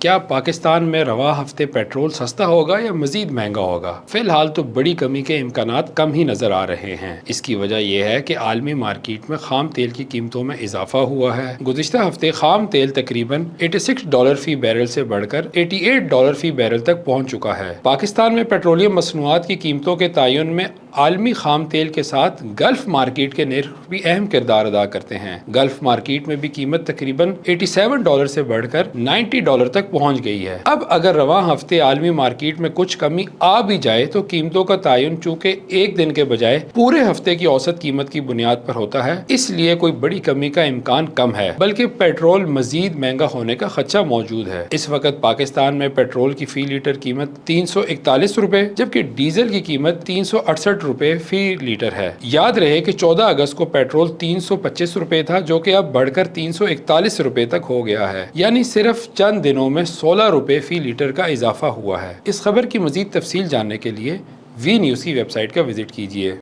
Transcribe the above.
کیا پاکستان میں رواں ہفتے پیٹرول سستا ہوگا یا مزید مہنگا ہوگا؟ فی الحال تو بڑی کمی کے امکانات کم ہی نظر آ رہے ہیں۔ اس کی وجہ یہ ہے کہ عالمی مارکیٹ میں خام تیل کی قیمتوں میں اضافہ ہوا ہے۔ گزشتہ ہفتے خام تیل تقریباً $86 فی بیرل سے بڑھ کر $88 فی بیرل تک پہنچ چکا ہے۔ پاکستان میں پیٹرولیم مصنوعات کی قیمتوں کے تعین میں عالمی خام تیل کے ساتھ گلف مارکیٹ کے نرخ بھی اہم کردار ادا کرتے ہیں۔ گلف مارکیٹ میں بھی قیمت تقریباً $87 سے بڑھ کر $90 تک پہنچ گئی ہے۔ اب اگر رواں ہفتے عالمی مارکیٹ میں کچھ کمی آ بھی جائے تو قیمتوں کا تعین چونکہ ایک دن کے بجائے پورے ہفتے کی اوسط قیمت کی بنیاد پر ہوتا ہے، اس لیے کوئی بڑی کمی کا امکان کم ہے، بلکہ پیٹرول مزید مہنگا ہونے کا خدشہ موجود ہے۔ اس وقت پاکستان میں پیٹرول کی فی لیٹر قیمت $341 جبکہ ڈیزل کی قیمت $368 فی لیٹر ہے۔ یاد رہے کہ 14 اگست کو پیٹرول $325 تھا، جو کہ اب بڑھ کر $341 تک ہو گیا ہے، یعنی صرف چند دنوں میں $16 فی لیٹر کا اضافہ ہوا ہے۔ اس خبر کی مزید تفصیل جاننے کے لیے وی نیوز کی ویب سائٹ کا وزٹ کیجیے۔